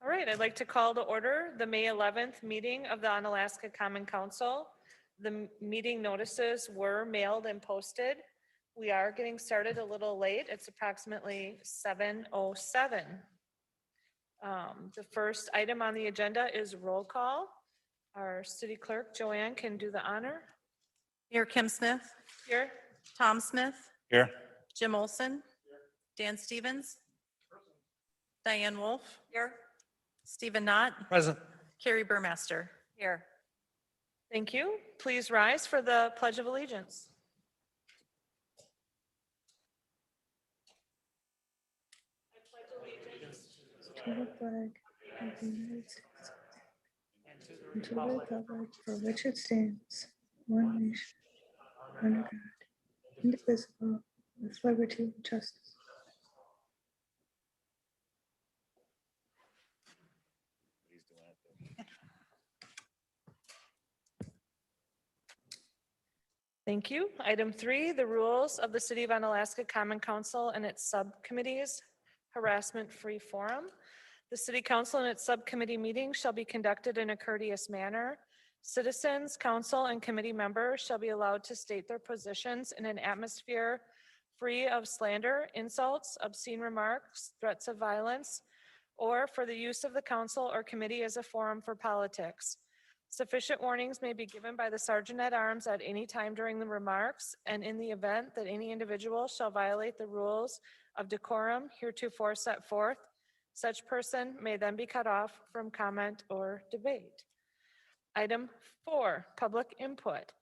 All right, I'd like to call to order the May 11th meeting of the Onalaska Common Council. The meeting notices were mailed and posted. We are getting started a little late. It's approximately 7:07. The first item on the agenda is roll call. Our city clerk, Joanne, can do the honor. Mayor Kim Smith, Here. Tom Smith, Here. Jim Olson, Dan Stevens, Diane Wolf. Here. Stephen Knott, Present. Carrie Burmaster. Here. Thank you. Please rise for the Pledge of Allegiance. To the flag of the United States and to the republic for which it stands, one nation, under God, indivisible, with liberty and justice. Thank you. Item 3, the rules of the City of Onalaska Common Council and its subcommittees, harassment-free forum. The City Council and its subcommittee meetings shall be conducted in a courteous manner. Citizens, council, and committee members shall be allowed to state their positions in an atmosphere free of slander, insults, obscene remarks, threats of violence, or for the use of the council or committee as a forum for politics. Sufficient warnings may be given by the Sergeant at Arms at any time during the remarks, and in the event that any individual shall violate the rules of decorum heretofore set forth, such person may then be cut off from comment or debate. Item 4, public input.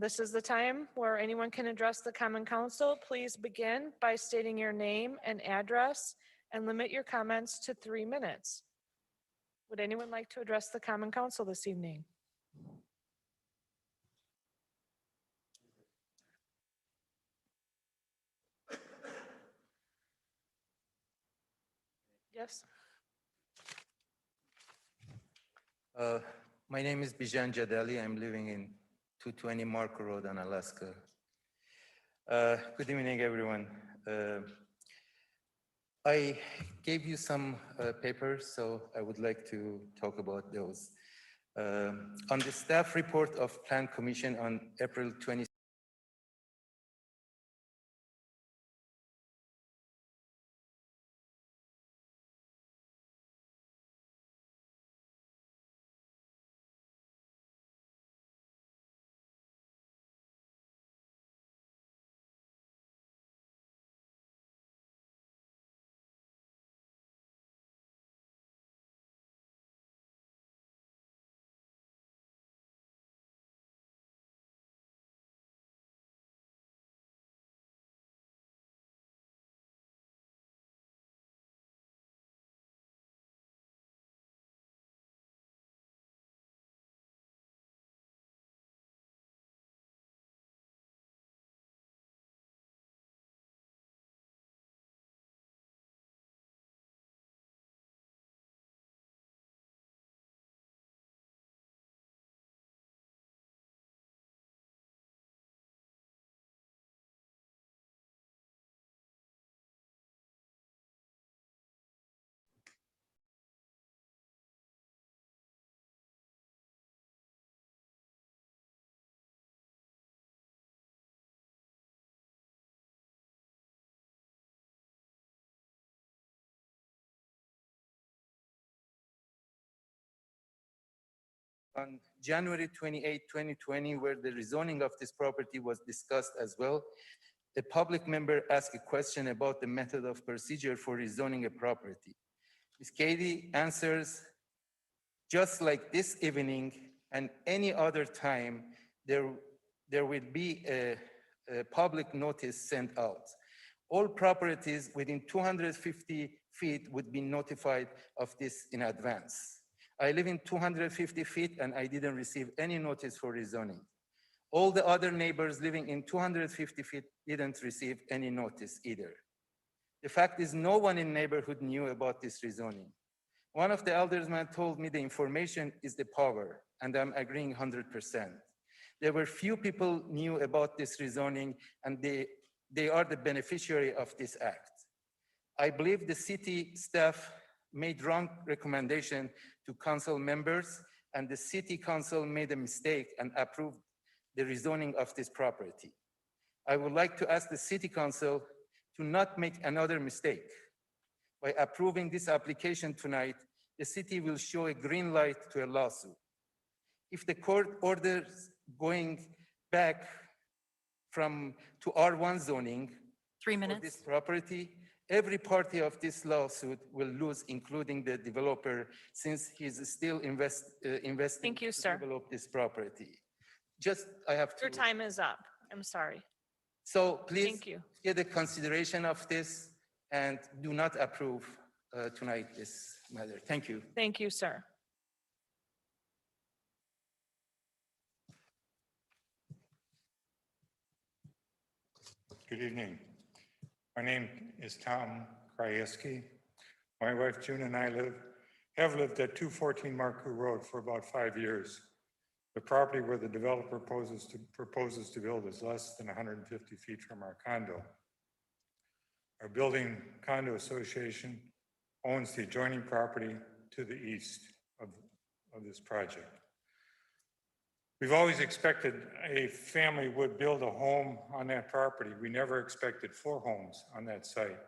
This is the time where anyone can address the Common Council. Please begin by stating your name and address and limit your comments to 3 minutes. Would anyone like to address the Common Council this evening? Yes. My name is Bijan Jadali. I'm living in 220 Marco Road, Onalaska. Good evening, everyone. I gave you some papers, so I would like to talk about those. On the staff report of Plan Commission on April 20. On January 28, 2020, where the rezoning of this property was discussed as well, a public member asked a question about the method of procedure for rezoning a property. Ms. Katie answers, just like this evening and any other time, there will be a public notice sent out. All properties within 250 feet would be notified of this in advance. I live in 250 feet and I didn't receive any notice for rezoning. All the other neighbors living in 250 feet didn't receive any notice either. The fact is no one in neighborhood knew about this rezoning. One of the aldersmen told me the information is the power, and I'm agreeing 100%. There were few people knew about this rezoning, and they are the beneficiary of this act. I believe the city staff made wrong recommendation to council members, and the city council made a mistake and approved the rezoning of this property. I would like to ask the city council to not make another mistake. By approving this application tonight, the city will show a green light to a lawsuit. If the court orders going back to R1 zoning 3 for minutes. this property, every party of this lawsuit will lose, including the developer, since he's still investing Thank you, to sir. develop this property. I have Your to. time is up. I'm sorry. So please Thank you. get the consideration of this and do not approve tonight this matter. Thank you. Thank you, sir. Good evening. My name is Tom Krajewski. My wife June and I have lived at 214 Marcoux Road for about 5 years. The property where the developer proposes to build is less than 150 feet from our condo. Our building condo association owns the adjoining property to the east of this project. We've always expected a family would build a home on that property. We never expected 4 homes on that site.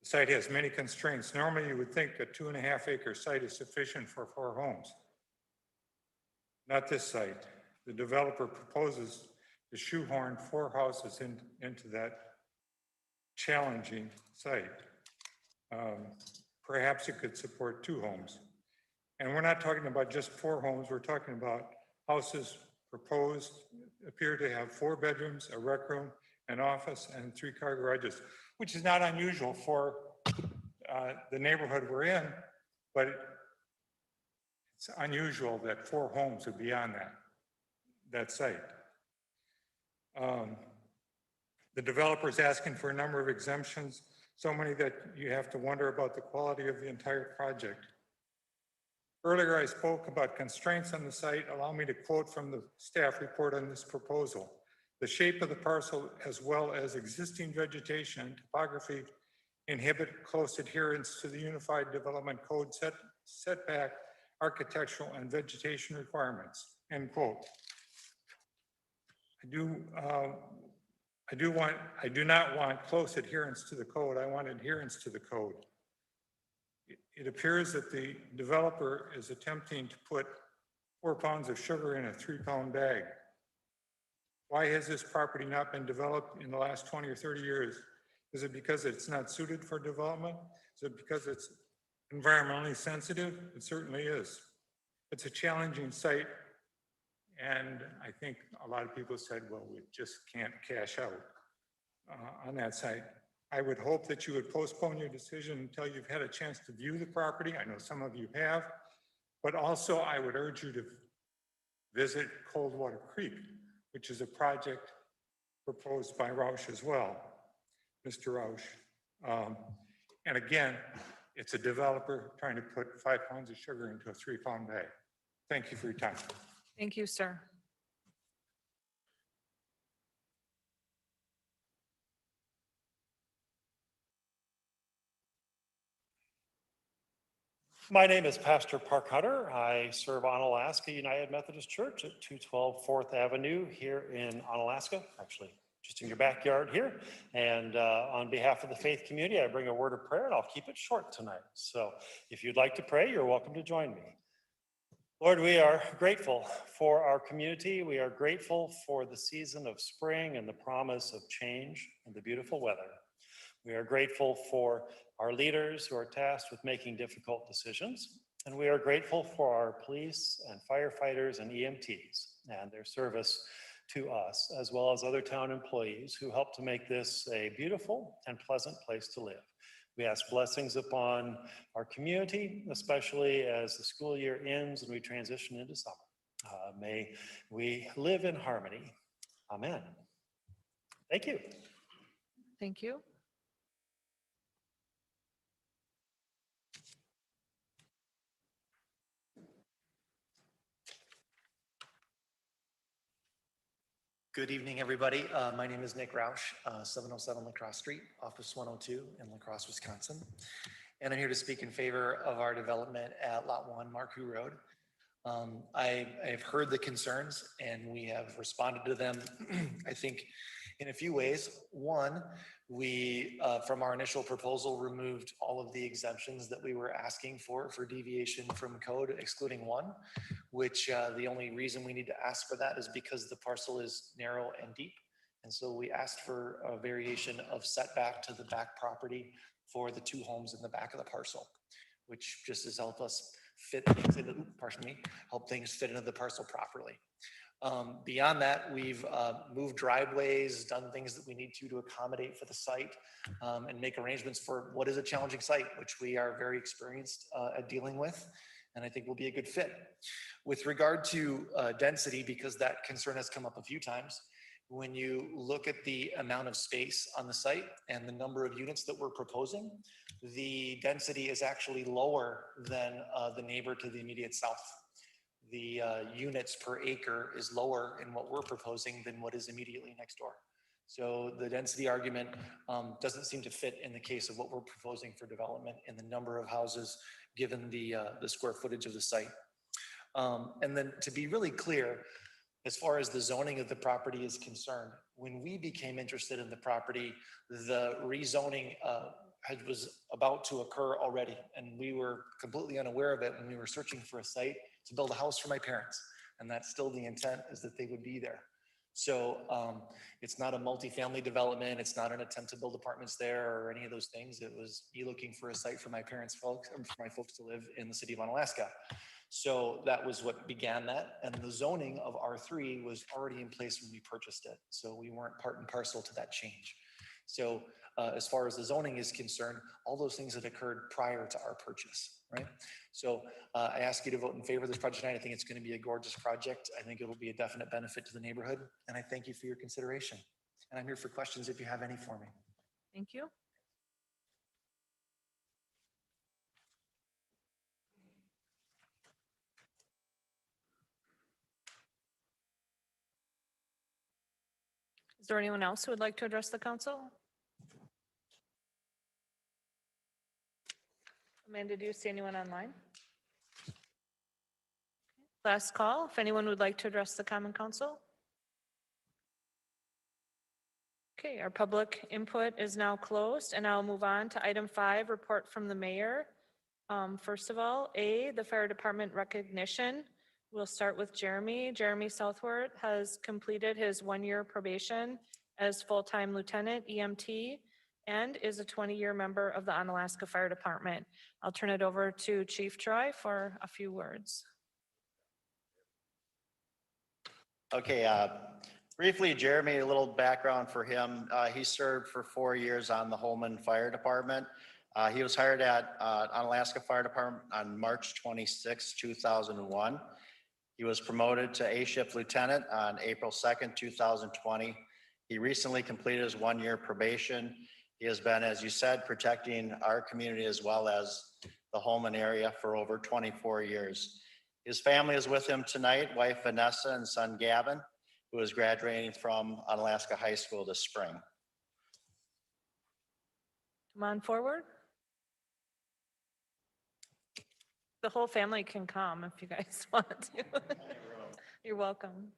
The site has many constraints. Normally, you would think a 2.5 acre site is sufficient for 4 homes. Not this site. The developer proposes to shoehorn 4 houses into that challenging site. Perhaps it could support 2 homes. And we're not talking about just 4 homes. We're talking about houses proposed appear to have 4 bedrooms, a rec room, an office, and 3-car garages, which is not unusual for the neighborhood we're in, but it's unusual that 4 homes would be on that site. The developer is asking for a number of exemptions, so many that you have to wonder about the quality of the entire project. Earlier, I spoke about constraints on the site. Allow me to quote from the staff report on this proposal. The shape of the parcel, as well as existing vegetation and topography, inhibit close adherence to the Unified Development Code setback, architectural, and vegetation requirements, end quote. I do not want close adherence to the code. I want adherence to the code. It appears that the developer is attempting to put 4 pounds of sugar in a 3-pound bag. Why has this property not been developed in the last 20 or 30 years? Is it because it's not suited for development? Is it because it's environmentally sensitive? It certainly is. It's a challenging site, and I think a lot of people said, well, we just can't cash out on that site. I would hope that you would postpone your decision until you've had a chance to view the property. I know some of you have, but also I would urge you to visit Coldwater Creek, which is a project proposed by Roush as well, Mr. Roush. And again, it's a developer trying to put 5 pounds of sugar into a 3-pound bag. Thank you for your time. Thank you, sir. My name is Pastor Park Hunter. I serve Onalaska United Methodist Church at 212 4th Avenue here in Onalaska, actually just in your backyard here. And on behalf of the faith community, I bring a word of prayer, and I'll keep it short tonight. So if you'd like to pray, you're welcome to join me. Lord, we are grateful for our community. We are grateful for the season of spring and the promise of change and the beautiful weather. We are grateful for our leaders who are tasked with making difficult decisions. And we are grateful for our police and firefighters and EMTs and their service to us, as well as other town employees who help to make this a beautiful and pleasant place to live. We ask blessings upon our community, especially as the school year ends and we transition into summer. May we live in harmony. Amen. Thank you. Thank you. Good evening, everybody. My name is Nick Roush, 707 Lacrosse Street, Office 102 in La Crosse, Wisconsin. And I'm here to speak in favor of our development at Lot 1, Marku Road. I've heard the concerns and we have responded to them, I think, in a few ways. One, we, from our initial proposal, removed all of the exemptions that we were asking for deviation from code, excluding one, which the only reason we need to ask for that is because the parcel is narrow and deep. And so we asked for a variation of setback to the back property for the two homes in the back of the parcel, which just has helped us fit things into, pardon me, help things fit into the parcel properly. Beyond that, we've moved driveways, done things that we need to accommodate for the site, and make arrangements for what is a challenging site, which we are very experienced at dealing with, and I think will be a good fit. With regard to density, because that concern has come up a few times, when you look at the amount of space on the site and the number of units that we're proposing, the density is actually lower than the neighbor to the immediate south. The units per acre is lower in what we're proposing than what is immediately next door. So the density argument doesn't seem to fit in the case of what we're proposing for development in the number of houses given the square footage of the site. And then to be really clear, as far as the zoning of the property is concerned, when we became interested in the property, the rezoning was about to occur already, and we were completely unaware of it when we were searching for a site to build a house for my parents. And that's still the intent, is that they would be there. So it's not a multifamily development. It's not an attempt to build apartments there or any of those things. It was me looking for a site for my parents' folks, or for my folks to live in the city of Onalaska. So that was what began that. And the zoning of R3 was already in place when we purchased it. So we weren't part and parcel to that change. So as far as the zoning is concerned, all those things had occurred prior to our purchase, right? So I ask you to vote in favor of this project tonight. I think it's going to be a gorgeous project. I think it will be a definite benefit to the neighborhood. And I thank you for your consideration. And I'm here for questions if you have any for me. Thank you. Is there anyone else who would like to address the council? Amanda, do you see anyone online? Last call, if anyone would like to address the common council. Okay, our public input is now closed, and I'll move on to item 5, report from the mayor. First of all, the fire department recognition. We'll start with Jeremy. Jeremy Southworth has completed his 1-year probation as full-time lieutenant EMT and is a 20-year member of the Onalaska Fire Department. I'll turn it over to Chief Troy for a few words. Okay, briefly, Jeremy, a little background for him. He served for 4 years on the Holman Fire Department. He was hired at Onalaska Fire Department on March 26, 2001. He was promoted to A-Shift Lieutenant on April 2nd, 2020. He recently completed his 1-year probation. He has been, as you said, protecting our community as well as the Holman area for over 24 years. His family is with him tonight, wife Vanessa and son Gavin, who is graduating from Onalaska High School this spring. Come on forward. The whole family can come if you guys want to. You're welcome.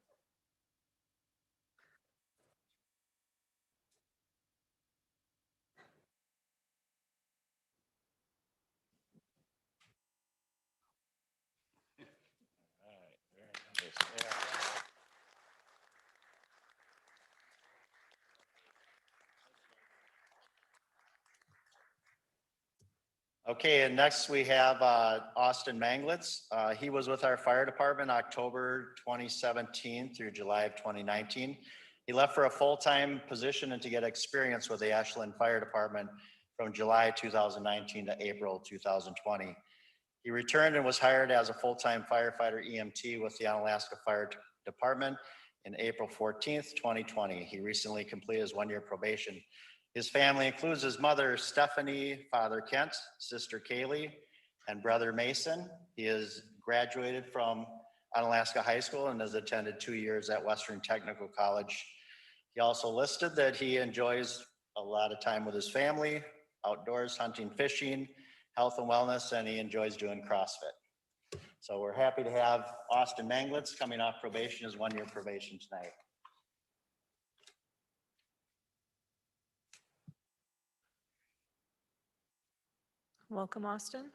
Okay, and next we have Austin Manglitz. He was with our fire department October 2017 through July of 2019. He left for a full-time position and to get experience with the Ashland Fire Department from July 2019 to April 2020. He returned and was hired as a full-time firefighter EMT with the Onalaska Fire Department in April 14th, 2020. He recently completed his 1-year probation. His family includes his mother, Stephanie, father Kent, sister Kaylee, and brother Mason. He is graduated from Onalaska High School and has attended 2 years at Western Technical College. He also listed that he enjoys a lot of time with his family, outdoors, hunting, fishing, health and wellness, and he enjoys doing CrossFit. So we're happy to have Austin Manglitz coming off probation, his 1-year probation tonight. Welcome, Austin.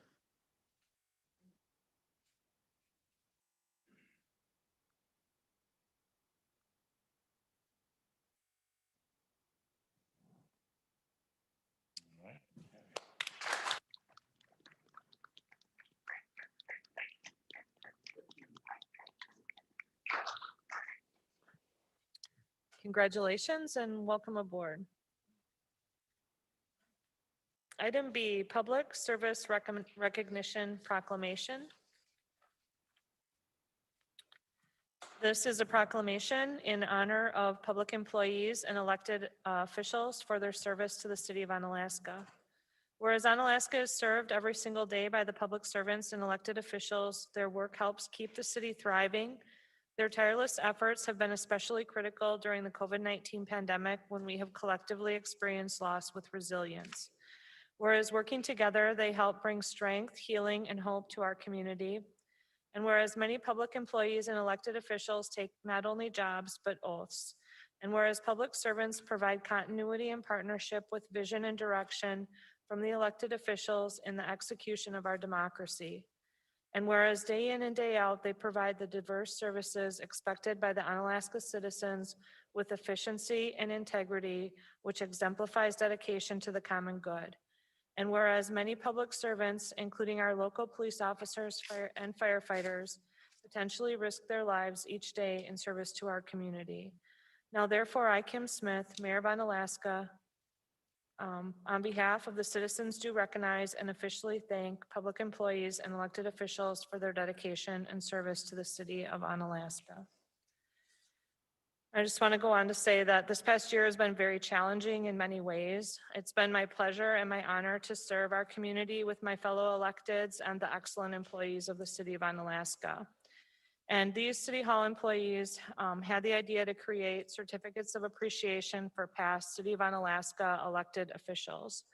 Congratulations and welcome aboard. Item B, Public Service Recognition Proclamation. This is a proclamation in honor of public employees and elected officials for their service to the city of Onalaska. Whereas Onalaska is served every single day by the public servants and elected officials, their work helps keep the city thriving. Their tireless efforts have been especially critical during the COVID-19 pandemic when we have collectively experienced loss with resilience. Whereas working together, they help bring strength, healing, and hope to our community. And whereas many public employees and elected officials take not only jobs, but oaths. And whereas public servants provide continuity and partnership with vision and direction from the elected officials in the execution of our democracy. And whereas day in and day out, they provide the diverse services expected by the Onalaska citizens with efficiency and integrity, which exemplifies dedication to the common good. And whereas many public servants, including our local police officers and firefighters, potentially risk their lives each day in service to our community. Now therefore, I, Kim Smith, Mayor of Onalaska, on behalf of the citizens, do recognize and officially thank public employees and elected officials for their dedication and service to the city of Onalaska. I just want to go on to say that this past year has been very challenging in many ways. It's been my pleasure and my honor to serve our community with my fellow electeds and the excellent employees of the city of Onalaska. And these City Hall employees had the idea to create certificates of appreciation for past City of Onalaska elected officials.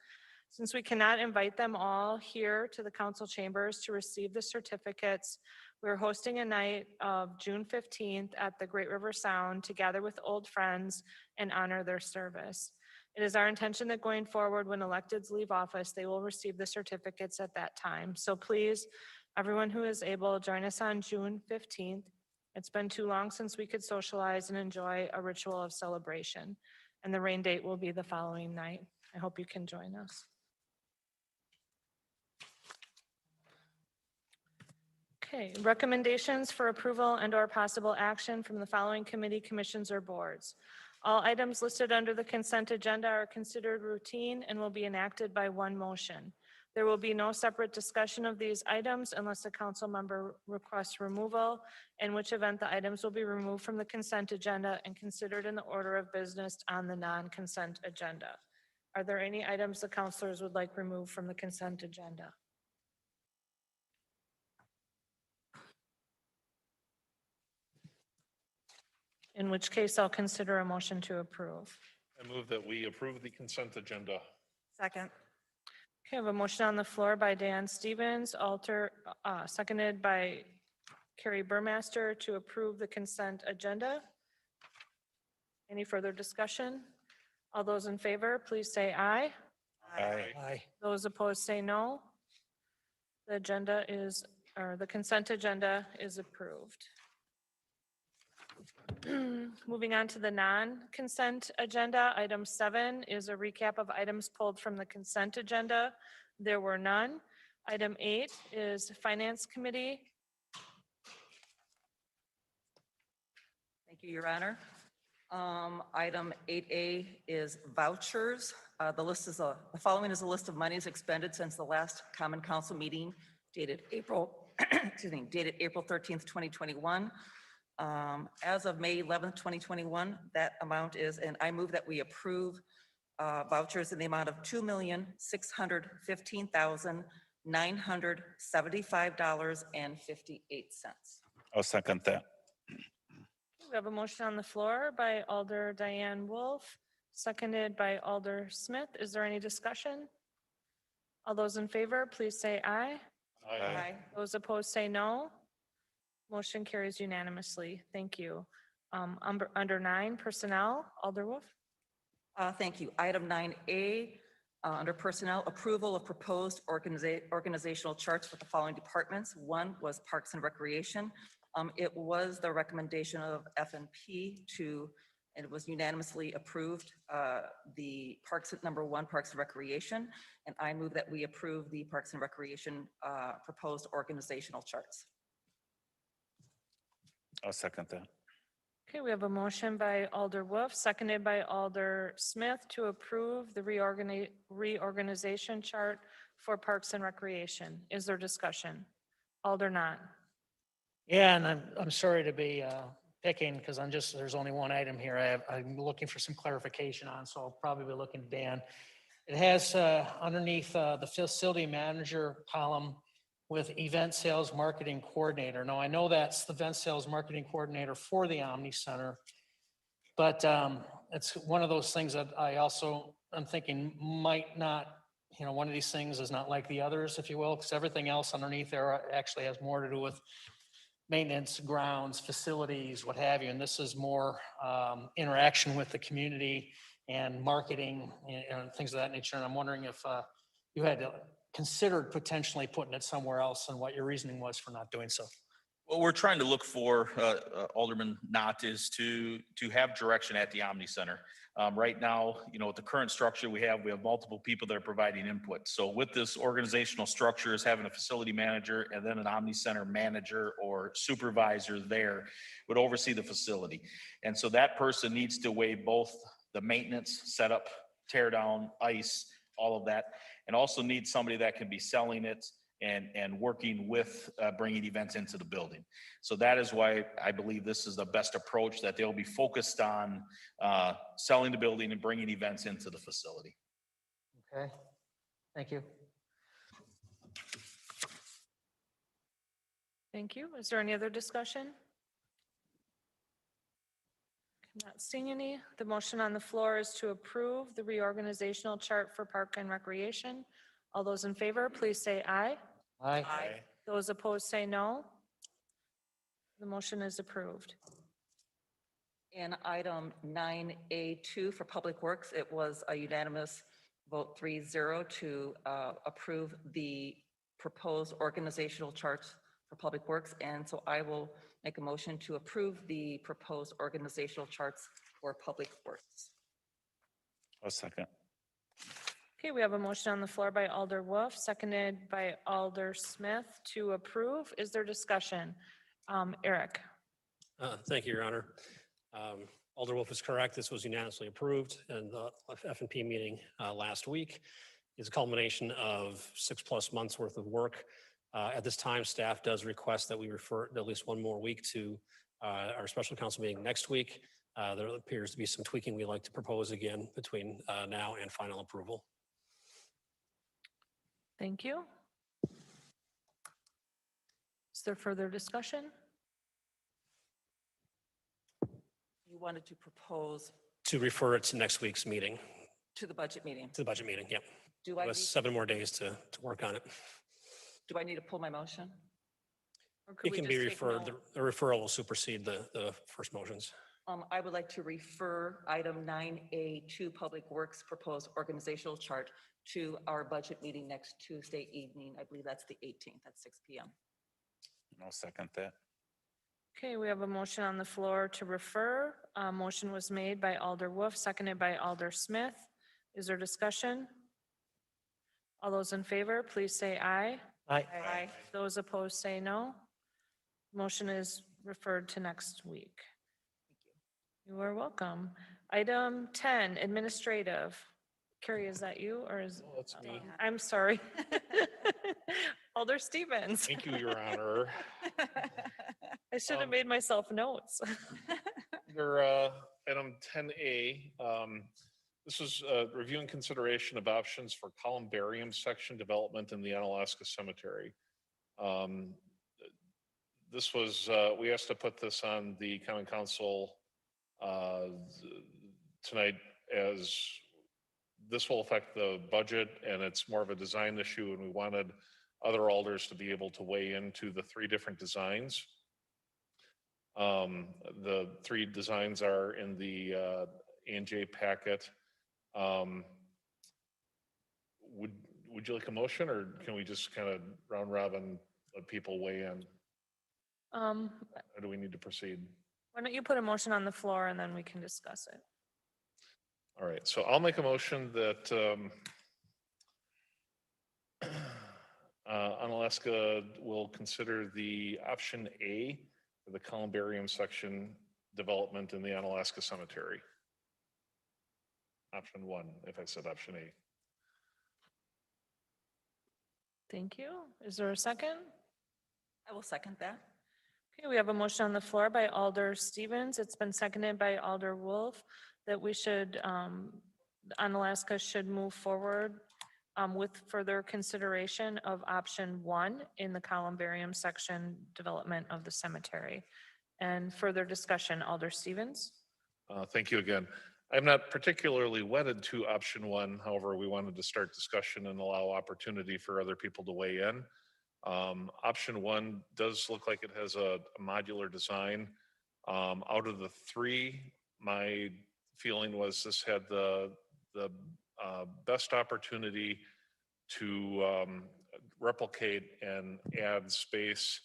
Since we cannot invite them all here to the council chambers to receive the certificates, we're hosting a night of June 15th at the Great River Sound to gather with old friends and honor their service. It is our intention that going forward, when electeds leave office, they will receive the certificates at that time. So please, everyone who is able, join us on June 15th. It's been too long since we could socialize and enjoy a ritual of celebration. And the rain date will be the following night. I hope you can join us. Okay, recommendations for approval and/or possible action from the following committee, commissions, or boards. All items listed under the consent agenda are considered routine and will be enacted by one motion. There will be no separate discussion of these items unless a council member requests removal, in which event the items will be removed from the consent agenda and considered in the order of business on the non-consent agenda. Are there any items the councilors would like removed from the consent agenda? In which case I'll consider a motion to approve. I move that we approve the consent agenda. Second. Okay, I have a motion on the floor by Dan Stevens, seconded by Carrie Burmaster to approve the consent agenda. Any further discussion? All those in favor, please say aye. Aye. Those opposed say no. The agenda is, or the consent agenda is approved. Moving on to the non-consent agenda, item 7 is a recap of items pulled from the consent agenda. There were none. Item 8 is Finance Committee. Thank you, Your Honor. Item 8A is vouchers. The following is a list of monies expended since the last Common Council meeting dated April 13th, 2021. As of May 11th, 2021, that amount is, and I move that we approve vouchers in the amount of $2,615,975.58. I'll second that. We have a motion on the floor by Alder Diane Wolf, seconded by Alder Smith. Is there any discussion? All those in favor, please say aye. Those opposed, say no. Motion carries unanimously. Thank you. Under 9, personnel, Alder Wolf. Thank you. Item 9A, under personnel, approval of proposed organizational charts for the following departments. One was Parks and Recreation. It was the recommendation of FNP and it was unanimously approved, the number 1, Parks and Recreation. And I move that we approve the Parks and Recreation proposed organizational charts. I'll second that. Okay, we have a motion by Alder Wolf, seconded by Alder Smith to approve the reorganization chart for Parks and Recreation. Is there discussion? Alder Knott. Yeah, and I'm sorry to be picking because there's only one item here I'm looking for some clarification on, so I'll probably be looking to Dan. It has underneath the facility manager column with event sales marketing coordinator. Now, I know that's the event sales marketing coordinator for the Omni Center, but it's one of those things that I'm thinking might not, one of these things is not like the others, if you will, because everything else underneath there actually has more to do with maintenance, grounds, facilities, what have you. And this is more interaction with the community and marketing and things of that nature. And I'm wondering if you had considered potentially putting it somewhere else and what your reasoning was for not doing so. What we're trying to look for, Alderman Knott, is to have direction at the Omni Center. Right now, with the current structure we have multiple people that are providing input. So with this organizational structure is having a facility manager and then an Omni Center manager or supervisor there would oversee the facility. And so that person needs to weigh both the maintenance, setup, tear down, ice, all of that, and also needs somebody that can be selling it and working with bringing events into the building. So that is why I believe this is the best approach, that they'll be focused on selling the building and bringing events into the facility. Okay, thank you. Thank you. Is there any other discussion? I'm not seeing any. The motion on the floor is to approve the reorganizational chart for Park and Recreation. All those in favor, please say aye. Aye. Those opposed, say no. The motion is approved. And item 9A2 for Public Works, it was a unanimous vote 3-0 to approve the proposed organizational charts for Public Works. And so I will make a motion to approve the proposed organizational charts for Public Works. I'll second. Okay, we have a motion on the floor by Alder Wolf, seconded by Alder Smith to approve. Is there discussion? Eric. Thank you, Your Honor. Alder Wolf is correct. This was unanimously approved in the F&P meeting last week. It's a culmination of 6+ months worth of work. At this time, staff does request that we refer at least one more week to our special council meeting next week. There appears to be some tweaking we'd like to propose again between now and final approval. Thank you. Is there further discussion? You wanted to propose To refer it to next week's meeting, to the budget meeting. to the budget meeting, yep. Do Give I us need, 7 more days to work on it. do I need to pull my motion? Or could It we can be just take referred, note? the referral will supersede the first motions. I would like to refer item 9A2 Public Works proposed organizational chart to our budget meeting next Tuesday evening. I believe that's the 18th at 6 p.m. I'll second that. Okay, we have a motion on the floor to refer. A motion was made by Alder Wolf, seconded by Alder Smith. Is there discussion? All those in favor, please say aye. Aye. Aye. Those opposed, say no. Motion is referred to next week. You are welcome. Item 10, administrative. Carrie, is that you or is? That's me. I'm sorry. Alder Stevens. Thank you, Your Honor. I should have made myself notes. Under item 10A, this is review and consideration of options for columbarium section development in the Onalaska Cemetery. this was, we asked to put this on the common council tonight, as this will affect the budget and it's more of a design issue, and we wanted other alders to be able to weigh into the three different designs. The three designs are in the A&J packet. Would you like a motion, or can we just kind of round robin, let people weigh in? Um, Or do we need to proceed? Why don't you put a motion on the floor and then we can discuss it? All right, so I'll make a motion that Onalaska will consider the option A for the columbarium section development in the Onalaska Cemetery. Option 1, if I said option A. Thank you. Is there a second? I will second that. Okay, we have a motion on the floor by Alder Stevens. It's been seconded by Alder Wolf that we should, Onalaska should move forward with further consideration of option 1 in the columbarium section development of the cemetery. And further discussion, Alder Stevens. Thank you again. I'm not particularly wedded to option 1. However, we wanted to start discussion and allow opportunity for other people to weigh in. Option 1 does look like it has a modular design. Out of the 3, my feeling was this had the best opportunity to replicate and add space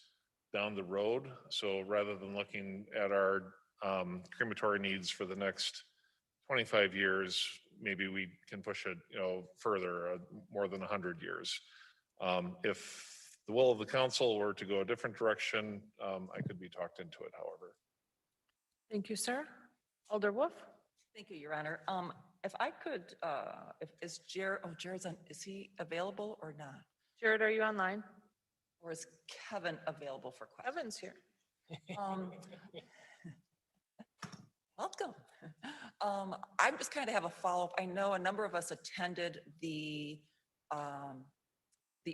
down the road. So rather than looking at our crematory needs for the next 25 years, maybe we can push it, further, more than 100 years. If the will of the council were to go a different direction, I could be talked into it, however. Thank you, sir. Alder Wolf. Thank you, Your Honor. If I could, is Jared's on, is he available or not? Jared, are you online? Or is Kevin available for questions? Kevin's here. Welcome. I'm just kind of have a follow-up. I know a number of us attended the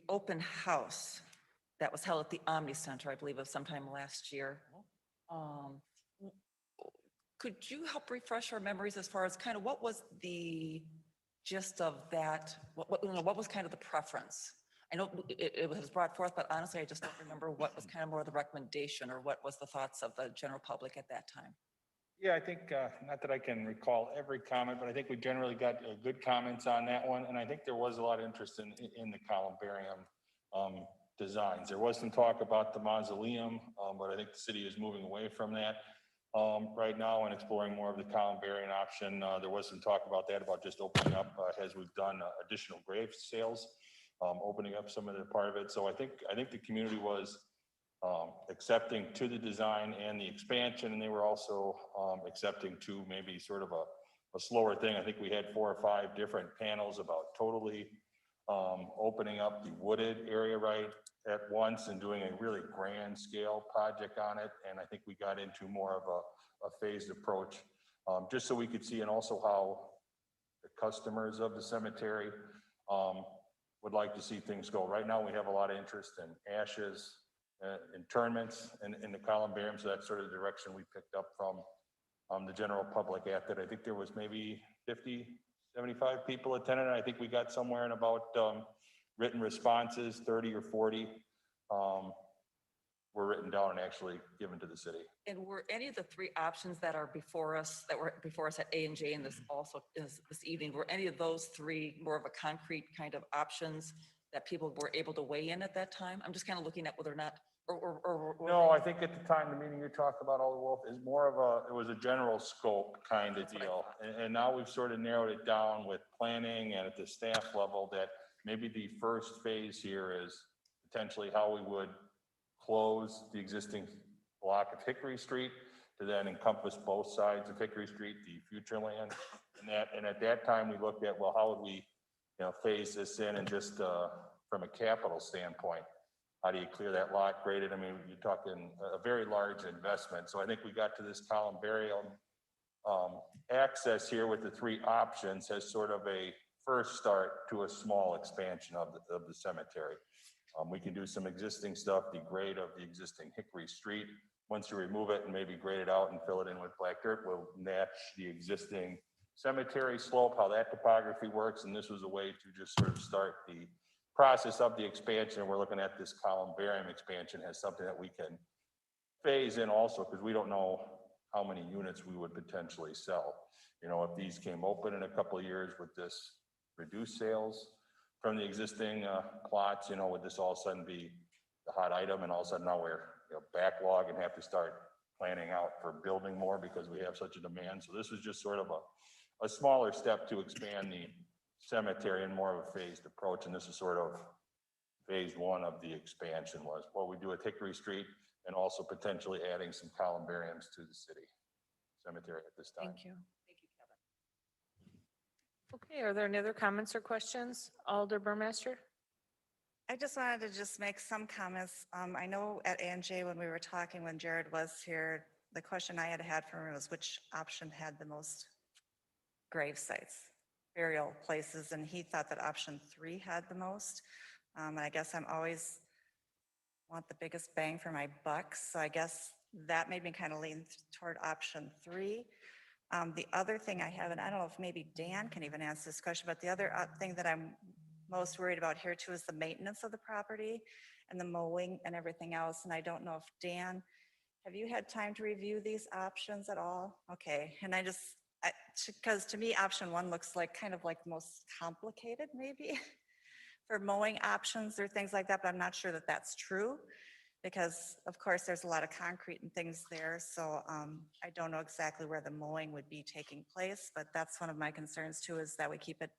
open house that was held at the Omni Center, I believe, of sometime last year. Could you help refresh our memories as far as kind of what was the gist of that? What was kind of the preference? I know it was brought forth, but honestly, I just don't remember what was kind of more the recommendation or what was the thoughts of the general public at that time. Yeah, I think, not that I can recall every comment, but I think we generally got good comments on that one. And I think there was a lot of interest in the columbarium designs. There was some talk about the mausoleum, but I think the city is moving away from that right now and exploring more of the columbarium option. There was some talk about that, about just opening up, as we've done, additional grave sales, opening up some of the part of it. So I think the community was accepting to the design and the expansion, and they were also accepting to maybe sort of a slower thing. I think we had 4 or 5 different panels about totally opening up the wooded area right at once and doing a really grand scale project on it. And I think we got into more of a phased approach, just so we could see, and also how the customers of the cemetery would like to see things go. Right now, we have a lot of interest in ashes, internments in the columbarium. So that's sort of the direction we picked up from the general public at that. I think there was maybe 50, 75 people attended. I think we got somewhere in about written responses, 30 or 40 were written down and actually given to the city. And were any of the 3 options that are before us, that were before us at A&J and this also is this evening, were any of those 3 more of a concrete kind of options that people were able to weigh in at that time? I'm just kind of looking at whether or not, or No, I think at the time, the meeting you're talking about, Alder Wolf, is more of it was a general scope kind of That's what I deal. And now we've sort of narrowed it down with planning and at the staff level that maybe the first phase here is potentially how we would close the existing block of Hickory Street to then encompass both sides of Hickory Street, the future land. And at that time, we looked at, well, how would we, phase this in, and just from a capital standpoint, how do you clear that lot, grade it? I mean, you're talking a very large investment. So I think we got to this columbarium access here with the 3 options as sort of a first start to a small expansion of the cemetery. We can do some existing stuff, the grade of the existing Hickory Street. Once you remove it and maybe grade it out and fill it in with black dirt, we'll match the existing cemetery slope, how that topography works. And this was a way to just sort of start the process of the expansion. We're looking at this columbarium expansion as something that we can phase in also, because we don't know how many units we would potentially sell. You know, if these came open in a couple of years with this reduced sales from the existing plots, you know, would this all of a sudden be the hot item, and all of a sudden now we're, you know, backlog and have to start planning out for building more because we have such a demand. So this was just sort of a smaller step to expand the cemetery in more of a phased approach. And this is sort of phase one of the expansion, was what we do at Hickory Street, and also potentially adding some columbariums to the city cemetery at this time. Thank you. Thank you, Kevin. Okay, are there any other comments or questions? Alder Burmaster? I just wanted to just make some comments. I know at ANJ when we were talking, when Jared was here, the question I had for him was which option had the most grave sites, burial places, and he thought that option 3 had the most. And I guess I'm always want the biggest bang for my buck, so I guess that made me kind of lean toward option 3. The other thing I have, and I don't know if maybe Dan can even answer this question, but the other thing that I'm most worried about here too is the maintenance of the property and the mowing and everything else. And I don't know if Dan, have you had time to review these options at all? Okay, and I just, because to me, option 1 looks like kind of like the most complicated maybe for mowing options or things like that, but I'm not sure that that's true because of course there's a lot of concrete and things there. So I don't know exactly where the mowing would be taking place, but that's one of my concerns too, is that we keep it,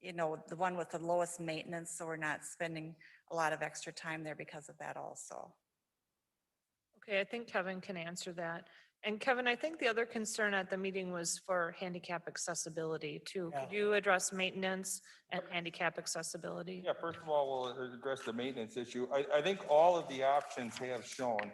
you know, the one with the lowest maintenance, so we're not spending a lot of extra time there because of that also. Okay, I think Kevin can answer that. And Kevin, I think the other concern at the meeting was for handicap accessibility too. Could you address maintenance and handicap accessibility? Yeah, first of all, we'll address the maintenance issue. I think all of the options have shown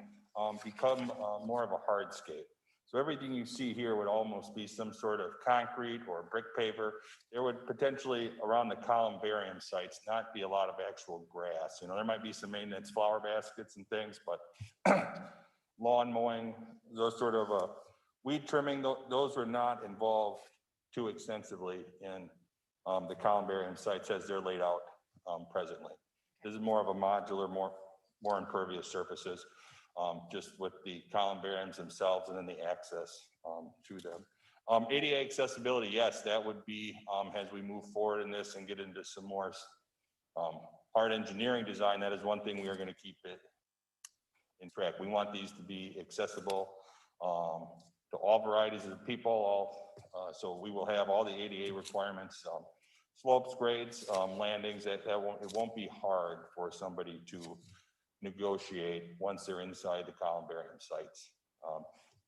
become more of a hardscape. So everything you see here would almost be some sort of concrete or brick paver. There would potentially, around the columbarium sites, not be a lot of actual grass. You know, there might be some maintenance flower baskets and things, but lawn mowing, those sort of weed trimming, those were not involved too extensively in the columbarium sites as they're laid out presently. This is more of a modular, more impervious surfaces, just with the columbariums themselves and then the access to them. ADA accessibility, yes, that would be as we move forward in this and get into some more hard engineering design. That is one thing we are going to keep it in track. We want these to be accessible to all varieties of people. So we will have all the ADA requirements, slopes, grades, landings. It won't be hard for somebody to negotiate once they're inside the columbarium sites.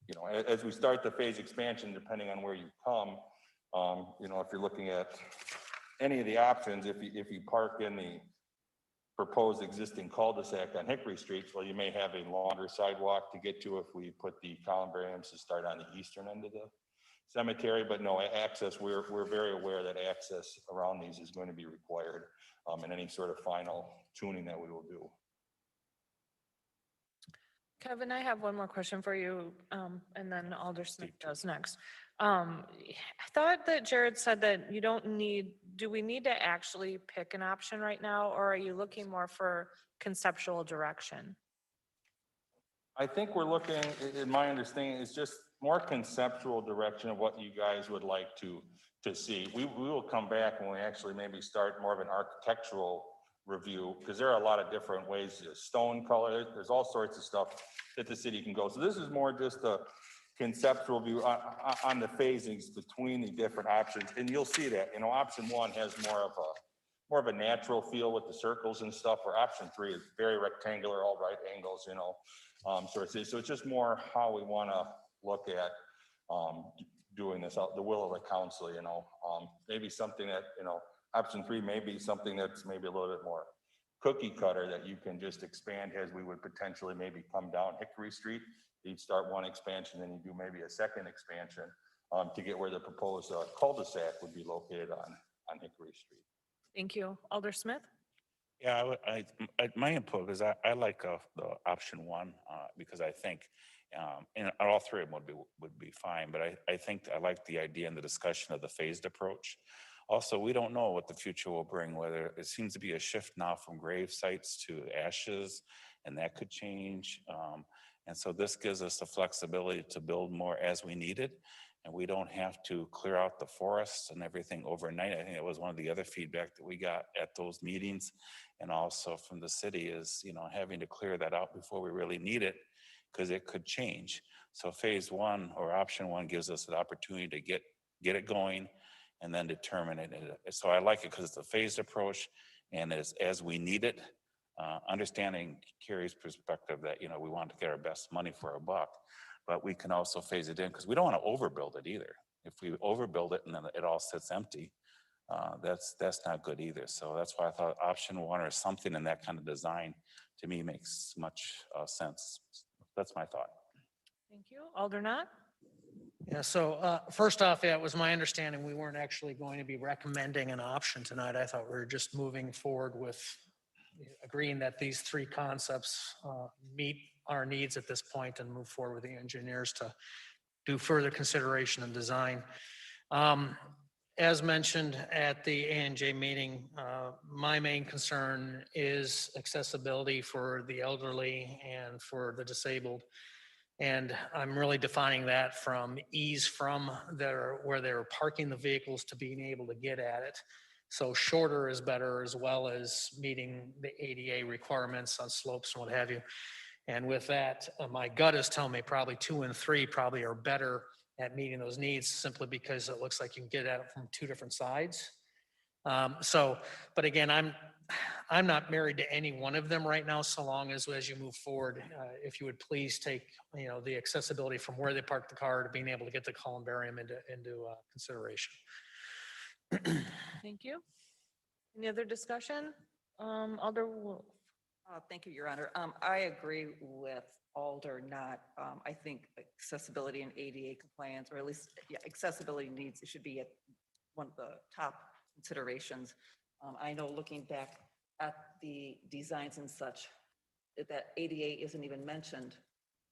You know, as we start the phase expansion, depending on where you come, you know, if you're looking at any of the options, if you park in the proposed existing cul-de-sac on Hickory Street, well, you may have a longer sidewalk to get to if we put the columbariums to start on the eastern end of the cemetery. But no, access, we're very aware that access around these is going to be required in any sort of final tuning that we will do. Kevin, I have one more question for you, and then Alder Smith does next. I thought that Jared said that you don't need, do we need to actually pick an option right now, or are you looking more for conceptual direction? I think we're looking, in my understanding, it's just more conceptual direction of what you guys would like to see. We will come back when we actually maybe start more of an architectural review, because there are a lot of different ways, stone color, there's all sorts of stuff that the city can go. So this is more just a conceptual view on the phasings between the different options. And you'll see that, you know, option 1 has more of a natural feel with the circles and stuff, where option 3 is very rectangular, all right angles, you know. So it's just more how we want to look at doing this, the will of the council, you know. Maybe something that, you know, option 3 may be something that's maybe a little bit more cookie cutter that you can just expand as we would potentially maybe come down Hickory Street. You'd start one expansion, then you do maybe a second expansion to get where the proposed cul-de-sac would be located on Hickory Street. Thank you. Alder Smith? Yeah, my input is I like the option one, because I think, and all three of them would be fine, but I think I like the idea and the discussion of the phased approach. Also, we don't know what the future will bring, whether it seems to be a shift now from grave sites to ashes, and that could change. And so this gives us the flexibility to build more as we need it. And we don't have to clear out the forests and everything overnight. I think it was one of the other feedback that we got at those meetings. And also from the city is, having to clear that out before we really need it, because it could change. So phase one or option one gives us an opportunity to get it going and then determine it. So I like it because it's a phased approach and as we need it, understanding Carrie's perspective that, we want to get our best money for our buck, but we can also phase it in because we don't want to overbuild it either. If we overbuild it and then it all sits empty, that's not good either. So that's why I thought option one or something in that kind of design to me makes much sense. That's my thought. Thank you. Alder Knott? Yeah, so first off, yeah, it was my understanding we weren't actually going to be recommending an option tonight. I thought we were just moving forward with agreeing that these three concepts meet our needs at this point and move forward with the engineers to do further consideration and design. As mentioned at the A&J meeting, my main concern is accessibility for the elderly and for the disabled. And I'm really defining that from ease from where they're parking the vehicles to being able to get at it. So shorter is better, as well as meeting the ADA requirements on slopes and what have you. And with that, my gut is telling me probably 2 and 3 probably are better at meeting those needs, simply because it looks like you can get at it from 2 different sides. But again, I'm not married to any one of them right now, so long as you move forward, if you would please take, the accessibility from where they park the car to being able to get the columbarium into consideration. Thank you. Any other discussion? Alder Wolf? Thank you, Your Honor. I agree with Alder Knott. I think accessibility and ADA compliance, or at least accessibility needs, it should be at one of the top considerations. I know looking back at the designs and such, that ADA isn't even mentioned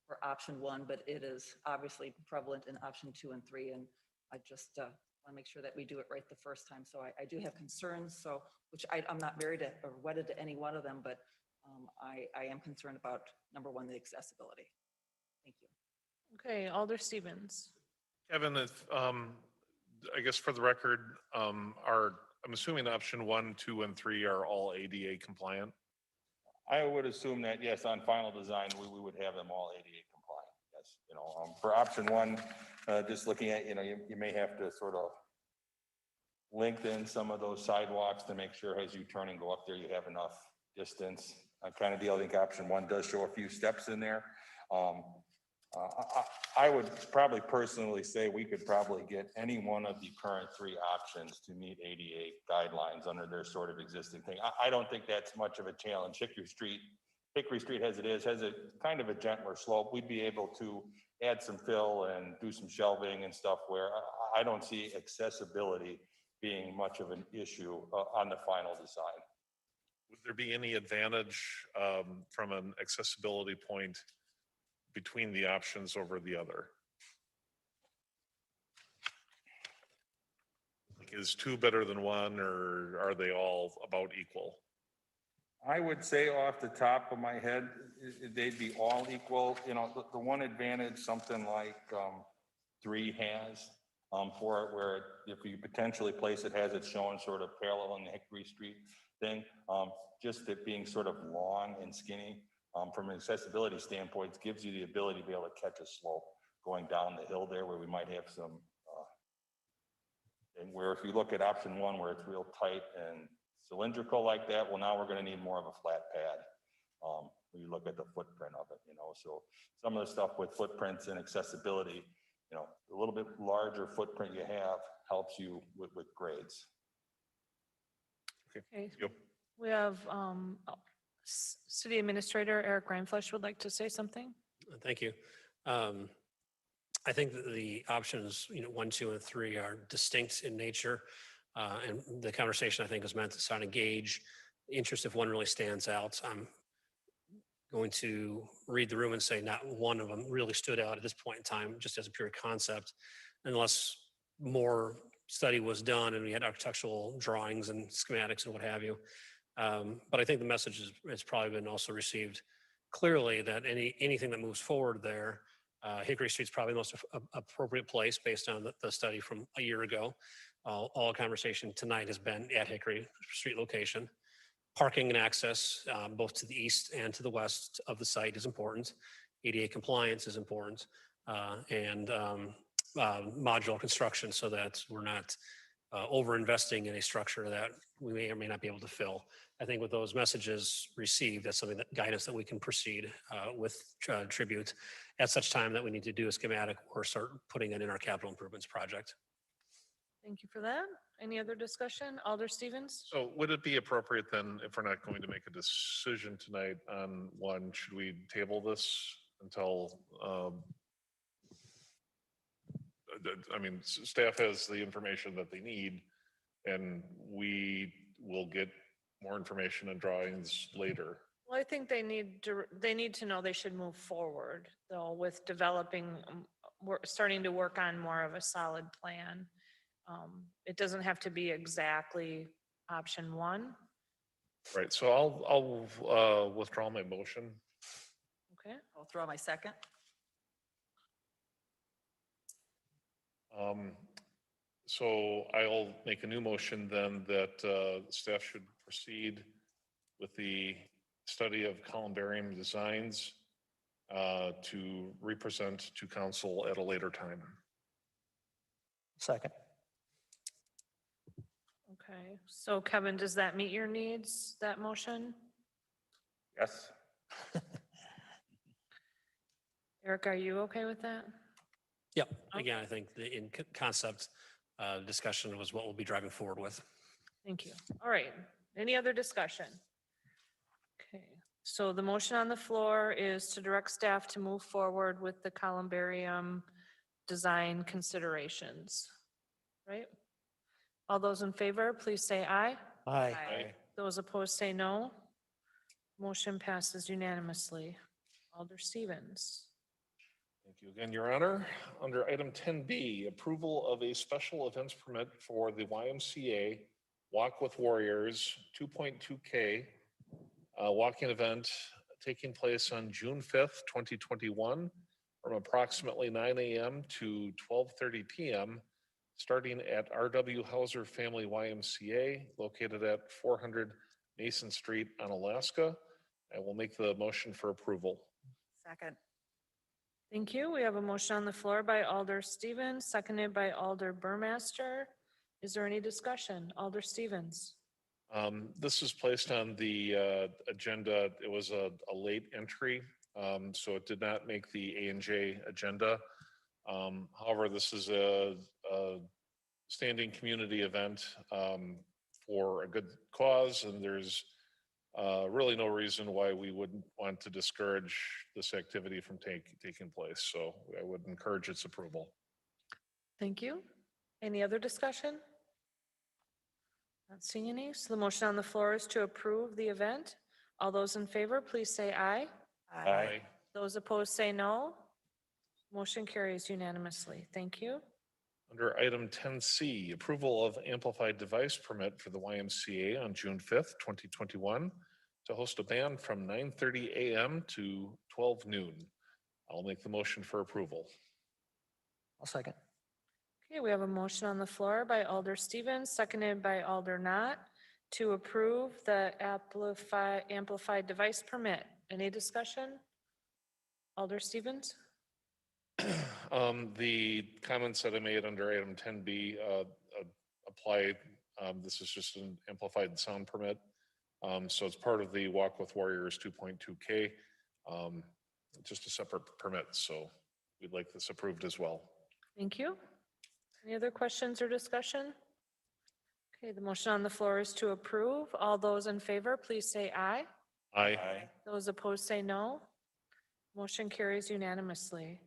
for option 1, but it is obviously prevalent in option 2 and 3. And I just want to make sure that we do it right the first time. So I do have concerns, which I'm not married to or wedded to any one of them, but I am concerned about number 1, the accessibility. Thank you. Okay, Alder Stevens. Kevin, if, I guess for the record, I'm assuming option 1, 2, and 3 are all ADA compliant? I would assume that, yes, on final design, we would have them all ADA compliant. Yes, for option 1, just looking at, you may have to sort of lengthen some of those sidewalks to make sure as you turn and go up there, you have enough distance. Kind of deal. I think option 1 does show a few steps in there. I would probably personally say we could probably get any one of the current 3 options to meet ADA guidelines under their sort of existing thing. I don't think that's much of a challenge. Hickory Street as it is, has a kind of a gentler slope. We'd be able to add some fill and do some shelving and stuff where I don't see accessibility being much of an issue on the final design. Would there be any advantage from an accessibility point between the options over the other? Like, is 2 better than 1, or are they all about equal? I would say off the top of my head, they'd be all equal. The one advantage something like 3 has for it, where if you potentially place it, has it shown sort of parallel in the Hickory Street thing, just it being sort of long and skinny. From an accessibility standpoint, it gives you the ability to be able to catch a slope going down the hill there, where we might have some, and where if you look at option 1, where it's real tight and cylindrical like that, well, now we're going to need more of a flat pad. When you look at the footprint of it, so some of the stuff with footprints and accessibility, a little bit larger footprint you have helps you with grades. Okay. We have City Administrator Eric Reinfleisch would like to say something. Thank you. I think that the options, 1, 2, and 3 are distinct in nature. And the conversation, I think, is meant to sort of gauge interest if one really stands out. I'm going to read the room and say not one of them really stood out at this point in time, just as a pure concept, unless more study was done and we had architectural drawings and schematics and what have you. But I think the message has probably been also received clearly that anything that moves forward there, Hickory Street's probably the most appropriate place based on the study from a year ago. All conversation tonight has been at Hickory Street location. Parking and access, both to the east and to the west of the site is important. ADA compliance is important, and modular construction so that we're not over-investing in a structure that we may or may not be able to fill. I think with those messages received, that's something that guidance that we can proceed with Tribute at such time that we need to do a schematic or start putting it in our capital improvements project. Thank you for that. Any other discussion? Alder Stevens? So would it be appropriate then, if we're not going to make a decision tonight on one, should we table this until, I mean, staff has the information that they need and we will get more information and drawings later. Well, I think they need to know they should move forward though with developing, starting to work on more of a solid plan. It doesn't have to be exactly option one. Right, so I'll withdraw my motion. Okay. I'll throw my second. So I'll make a new motion then that staff should proceed with the study of columbarium designs to represent to council at a later time. Second. Okay, so Kevin, does that meet your needs, that motion? Yes. Eric, are you okay with that? Yep. Again, I think the concept discussion was what we'll be driving forward with. Thank you. All right, any other discussion? Okay, so the motion on the floor is to direct staff to move forward with the columbarium design considerations, right? All those in favor, please say aye. Aye. Those opposed say no. Motion passes unanimously. Alder Stevens. Thank you again, Your Honor. Under item 10B, approval of a special events permit for the YMCA Walk with Warriors 2.2K walking event taking place on June 5th, 2021 from approximately 9 a.m. to 12:30 p.m. starting at R.W. Hauser Family YMCA located at 400 Mason Street on Alaska. I will make the motion for approval. Second. Thank you. We have a motion on the floor by Alder Stevens, seconded by Alder Burmaster. Is there any discussion? Alder Stevens. This is placed on the agenda. It was a late entry, so it did not make the A&J agenda. However, this is a standing community event for a good cause, and there's really no reason why we wouldn't want to discourage this activity from taking place. So I would encourage its approval. Thank you. Any other discussion? Not seeing any. So the motion on the floor is to approve the event. All those in favor, please say aye. Aye. Those opposed say no. Motion carries unanimously. Thank you. Under item 10C, approval of amplified device permit for the YMCA on June 5th, 2021 to host a band from 9:30 a.m. to 12 noon. I'll make the motion for approval. I'll second. Okay, we have a motion on the floor by Alder Stevens, seconded by Alder Knott to approve the amplified device permit. Any discussion? Alder Stevens? The comments that I made under item 10B apply. This is just an amplified sound permit. So it's part of the Walk with Warriors 2.2K. Just a separate permit. So we'd like this approved as well. Thank you. Any other questions or discussion? Okay, the motion on the floor is to approve. All those in favor, please say aye. Aye. Those opposed say no. Motion carries unanimously.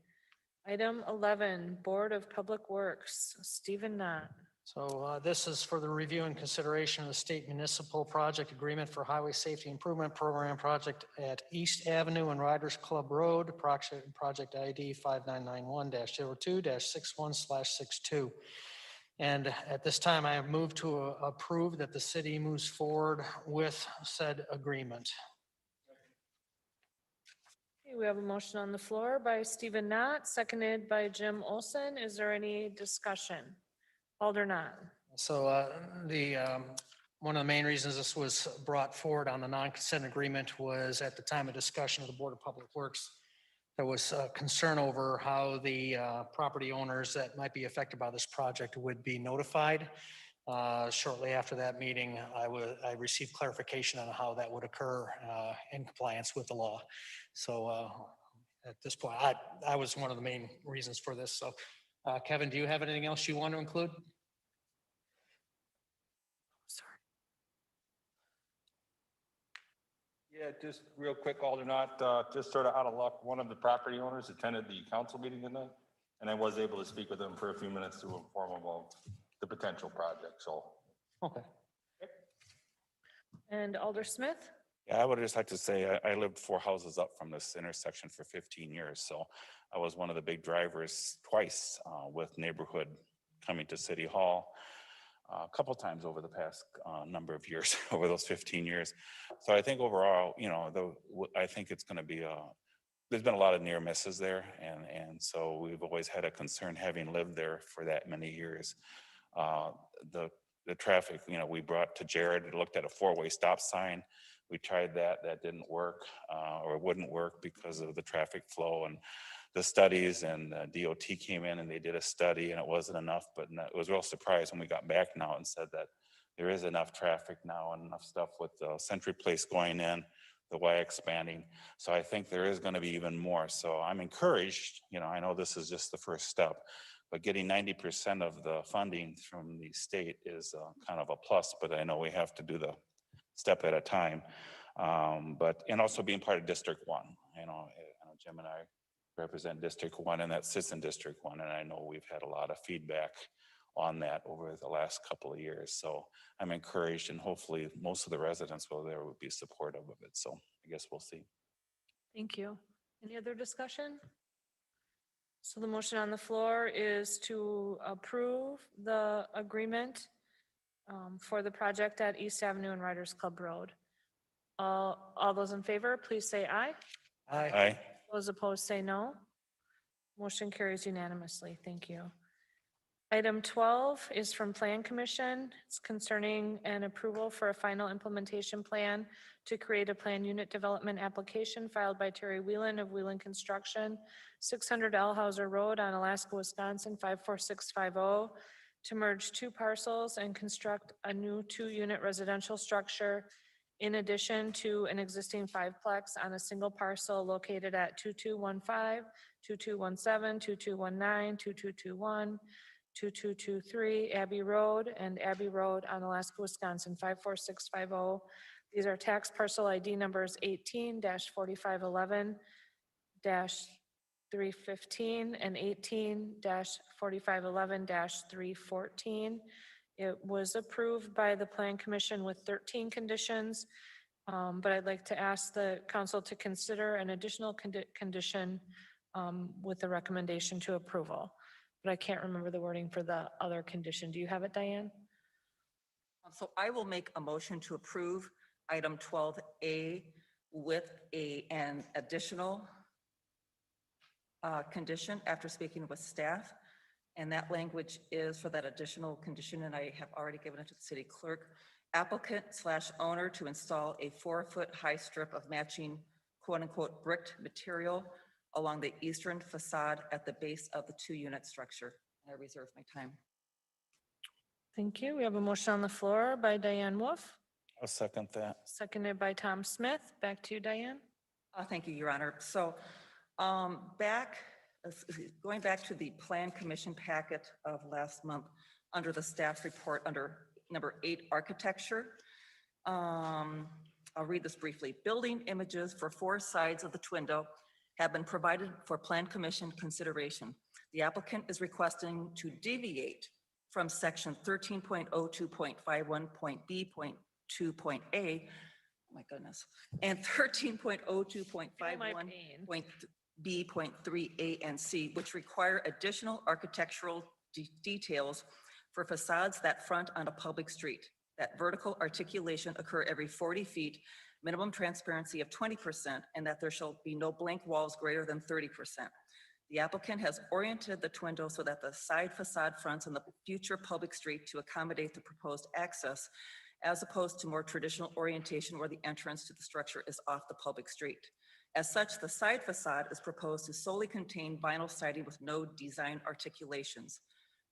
Item 11, Board of Public Works, Stephen Knott. So this is for the review and consideration of the state municipal project agreement for Highway Safety Improvement Program project at East Avenue and Riders Club Road, project ID 5991-02-61/62. And at this time, I have moved to approve that the city moves forward with said agreement. Okay, we have a motion on the floor by Stephen Knott, seconded by Jim Olson. Is there any discussion? Alder Knott. So one of the main reasons this was brought forward on the non-consent agreement was at the time of discussion of the Board of Public Works, there was concern over how the property owners that might be affected by this project would be notified. Shortly after that meeting, I received clarification on how that would occur in compliance with the law. So at this point, I was one of the main reasons for this. So Kevin, do you have anything else you want to include? Yeah, just real quick, Alder Knott, just sort of out of luck, one of the property owners attended the council meeting tonight, and I was able to speak with him for a few minutes to inform him of the potential project, so. Okay. And Alder Smith? Yeah, I would just like to say, I lived 4 houses up from this intersection for 15 years. So I was one of the big drivers twice with neighborhood coming to City Hall. A couple times over the past number of years, over those 15 years. So I think overall, you know, I think it's going to be there's been a lot of near misses there. And so we've always had a concern having lived there for that many years. The traffic, you know, we brought to Jared, looked at a 4-way stop sign. We tried that didn't work or wouldn't work because of the traffic flow and the studies, and DOT came in and they did a study and it wasn't enough, but it was real surprised when we got back now and said that there is enough traffic now and enough stuff with the Century Place going in, the Y expanding. So I think there is going to be even more. So I'm encouraged, you know, I know this is just the first step, but getting 90% of the funding from the state is kind of a plus, but I know we have to do the step at a time. And also being part of District 1, you know, Jim and I represent District 1 and that sits in District 1. And I know we've had a lot of feedback on that over the last couple of years. So I'm encouraged, and hopefully most of the residents there would be supportive of it. So I guess we'll see. Thank you. Any other discussion? So the motion on the floor is to approve the agreement for the project at East Avenue and Riders Club Road. All those in favor, please say aye. Aye. Aye. Those opposed say no. Motion carries unanimously. Thank you. Item 12 is from Plan Commission. It's concerning an approval for a final implementation plan to create a plan unit development application filed by Terry Whelan of Whelan Construction, 600 Alhauser Road on Alaska, Wisconsin, 54650, to merge 2 parcels and construct a new 2-unit residential structure in addition to an existing 5-plex on a single parcel located at 2215, 2217, 2219, 2221, 2223 Abbey Road and Abbey Road on Alaska, Wisconsin, 54650. These are tax parcel ID numbers 18-4511-315 and 18-4511-314. It was approved by the Plan Commission with 13 conditions, but I'd like to ask the council to consider an additional condition with the recommendation to approval. But I can't remember the wording for the other condition. Do you have it, Diane? So I will make a motion to approve item 12A with an additional condition after speaking with staff. And that language is for that additional condition, and I have already given it to the city clerk. Applicant/owner to install a 4-foot high strip of matching quote-unquote bricked material along the eastern facade at the base of the 2-unit structure. I reserve my time. Thank you. We have a motion on the floor by Diane Wolf, I'll second that. seconded by Tom Smith. Back to you, Diane. Thank you, Your Honor. So going back to the Plan Commission packet of last month, under the staff report under number 8, architecture. I'll read this briefly. Building images for 4 sides of the Twindo have been provided for Plan Commission consideration. The applicant is requesting to deviate from section 13.02.51.B.2.A, oh my goodness, and 13.02.51.B.3A and C, which require additional architectural details for facades that front on a public street, that vertical articulation occur every 40 feet, minimum transparency of 20%, and that there shall be no blank walls greater than 30%. The applicant has oriented the twin so that the side facade fronts on the future public street to accommodate the proposed access, as opposed to more traditional orientation where the entrance to the structure is off the public street. As such, the side facade is proposed to solely contain vinyl siding with no design articulations.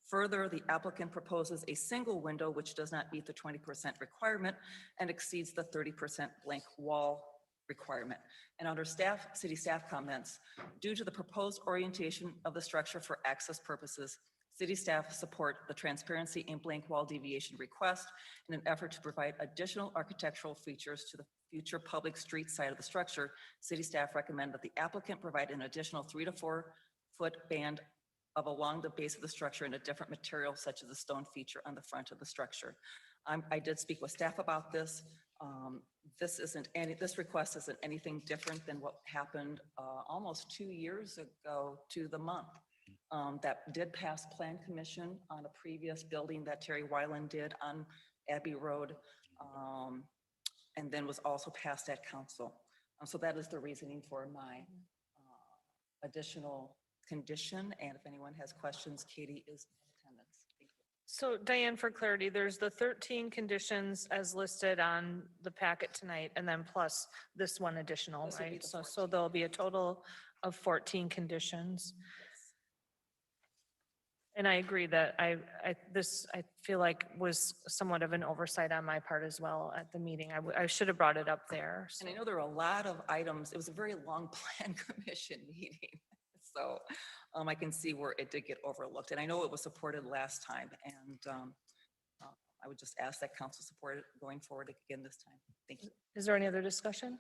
Further, the applicant proposes a single window which does not meet the 20% requirement and exceeds the 30% blank wall requirement. And under city staff comments, due to the proposed orientation of the structure for access purposes, city staff support the transparency and blank wall deviation request in an effort to provide additional architectural features to the future public street side of the structure. City staff recommend that the applicant provide an additional 3 to 4 foot band of along the base of the structure in a different material such as the stone feature on the front of the structure. I did speak with staff about this. This request isn't anything different than what happened almost 2 years ago to the month. That did pass Plan Commission on a previous building that Terry Wyland did on Abbey Road, and then was also passed at council. So that is the reasoning for my additional condition, and if anyone has questions, Katie is in attendance. Thank you. So Diane, for clarity, there's the 13 conditions as listed on the packet tonight, and then plus this one additional, This would be right? the So there'll be a total of 14 conditions. And I agree that I feel like was somewhat of an oversight on my part as well at the meeting. I should have brought it up there. And I know there are a lot of items. It was a very long Plan Commission meeting. So I can see where it did get overlooked. And I know it was supported last time. And I would just ask that council support it going forward again this time. Thank you. Is there any other discussion?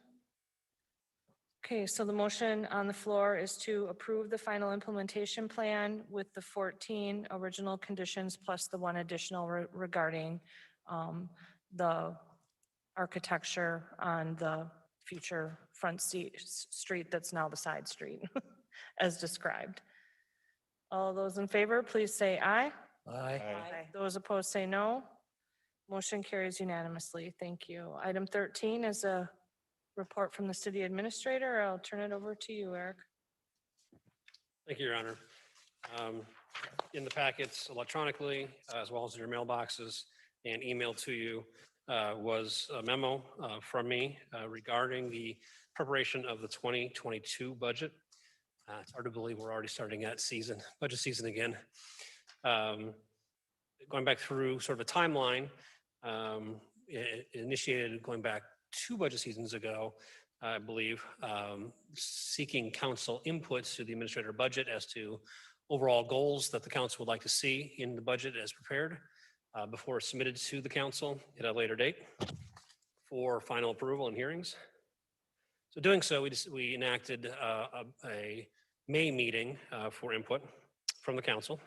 Okay, so the motion on the floor is to approve the final implementation plan with the 14 original conditions plus the one additional regarding the architecture on the future front street that's now the side street as described. All those in favor, please say aye. Aye. Those opposed say no. Motion carries unanimously. Thank you. Item 13 is a report from the city administrator. I'll turn it over to you, Eric. Thank you, Your Honor. In the packets electronically, as well as your mailboxes and email to you, was a memo from me regarding the preparation of the 2022 budget. It's hard to believe we're already starting that budget season again. Going back through sort of a timeline, it initiated going back 2 budget seasons ago, I believe, seeking council inputs to the administrator budget as to overall goals that the council would like to see in the budget as prepared before it's submitted to the council at a later date for final approval and hearings. So doing so, we enacted a May meeting for input from the council.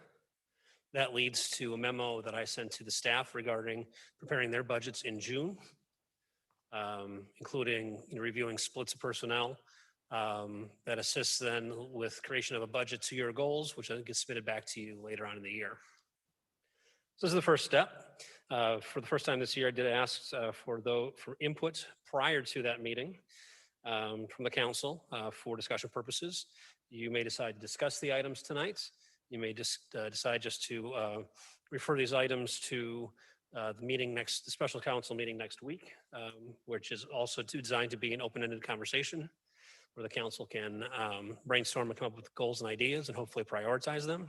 That leads to a memo that I sent to the staff regarding preparing their budgets in June, including reviewing splits of personnel that assists then with creation of a budget to your goals, which gets submitted back to you later on in the year. So this is the first step. For the first time this year, I did ask for input prior to that meeting from the council for discussion purposes. You may decide to discuss the items tonight. You may just decide just to refer these items to the special council meeting next week, which is also designed to be an open-ended conversation where the council can brainstorm and come up with goals and ideas and hopefully prioritize them.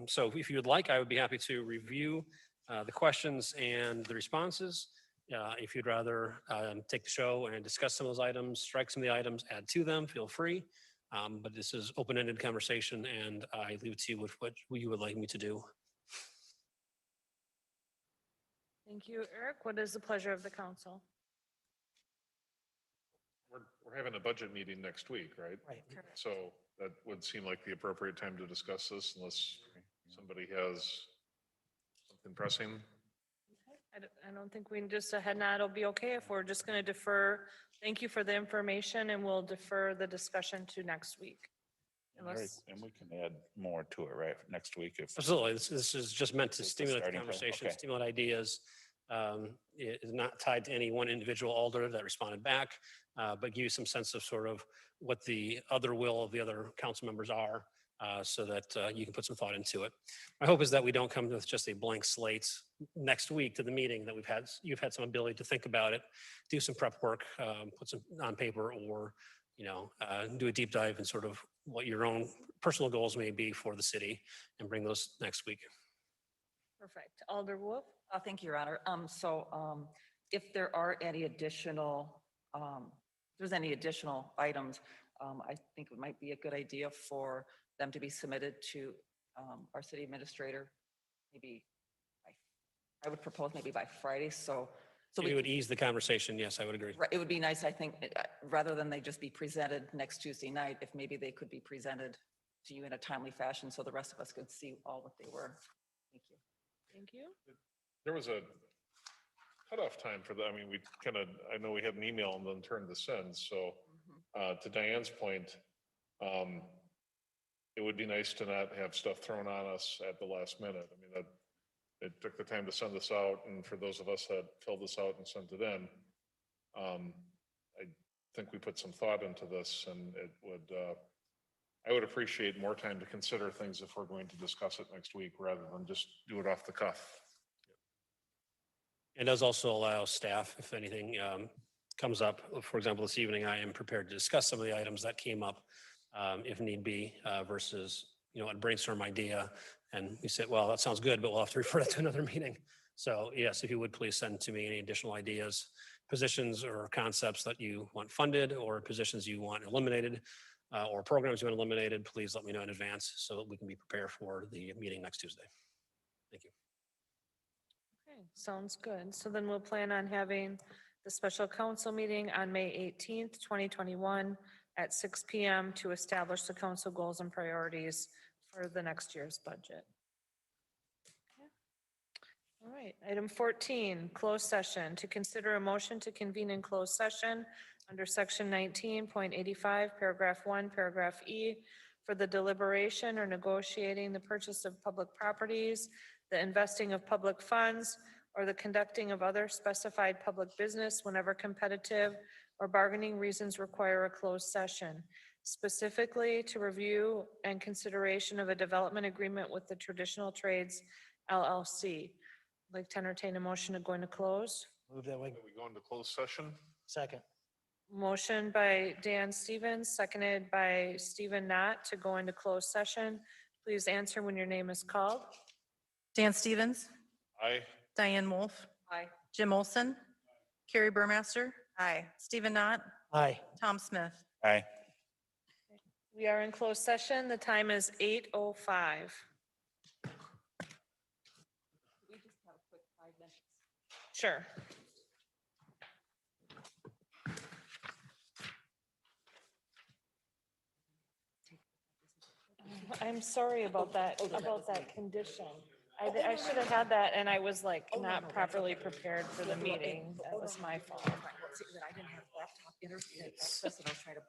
So if you would like, I would be happy to review the questions and the responses. If you'd rather take the show and discuss some of those items, strike some of the items, add to them, feel free. But this is open-ended conversation, and I leave it to you with what you would like me to do. Thank you, Eric. What is the pleasure of the council? We're having a budget meeting next week, right? Right. So that would seem like the appropriate time to discuss this unless Somebody has something pressing? I don't think we can just a head nod will be okay if we're just going to defer. Thank you for the information and we'll defer the discussion to next week. Unless, And we can add more to it, right, next week if. Absolutely. This is just meant to Just a stimulate the starting point. conversation, Okay. stimulate ideas. It is not tied to any one individual alder that responded back, but give you some sense of sort of what the other will of the other council members are, so that you can put some thought into it. My hope is that we don't come with just a blank slate next week to the meeting, that you've had some ability to think about it, do some prep work, put some on paper, or do a deep dive in sort of what your own personal goals may be for the city and bring those next week. perfect. Alder Wolf? Thank you, Your Honor. If there are any additional, if there's any additional items, I think it might be a good idea for them to be submitted to our city administrator. Maybe, I would propose maybe by Friday, so It would ease the conversation. Yes, I would agree. it would be nice, I think, rather than they just be presented next Tuesday night, if maybe they could be presented to you in a timely fashion so the rest of us could see all what they were. Thank you. Thank you. There was a cutoff time for that. I mean, I know we had an email and then turned this in. So to Diane's point, it would be nice to not have stuff thrown on us at the last minute. I mean, it took the time to send this out, and for those of us that filled this out and sent it in, I think we put some thought into this, and I would appreciate more time to consider things if we're going to discuss it next week, rather than just do it off the cuff. It does also allow staff, if anything comes up, for example, this evening, I am prepared to discuss some of the items that came up if need be, versus, a brainstorm idea. And we said, well, that sounds good, but we'll have to refer it to another meeting. So yes, if you would please send to me any additional ideas, positions or concepts that you want funded, or positions you want eliminated, or programs you want eliminated, please let me know in advance so that we can be prepared for the meeting next Tuesday. Thank you. Okay, sounds good. So then we'll plan on having the special council meeting on May 18th, 2021 at 6 p.m. to establish the council goals and priorities for the next year's budget. Okay. All right, item 14, closed session. To consider a motion to convene in closed session under section 19.85, paragraph 1, paragraph E, for the deliberation or negotiating the purchase of public properties, the investing of public funds, or the conducting of other specified public business whenever competitive or bargaining reasons require a closed session, specifically to review and consideration of a development agreement with the Traditional Trades LLC. I'd like to entertain a motion to go into close. Move that way. Are we go into closed session? Second. Motion by Dan Stevens, seconded by Stephen Knott to go into closed session. Please answer when your name is called. Dan Stevens, Aye. Diane Wolf, Aye. Jim Olson, Carrie Burmaster, Aye. Stephen Knott, Aye. Tom Smith. Aye. We are in closed session. The time is 8:05. We just have a quick 5 minutes. Sure. I'm sorry about that condition. I should have had that, and I was like not properly prepared for the meeting. That was my fault. I didn't have laptop internet access and I was trying to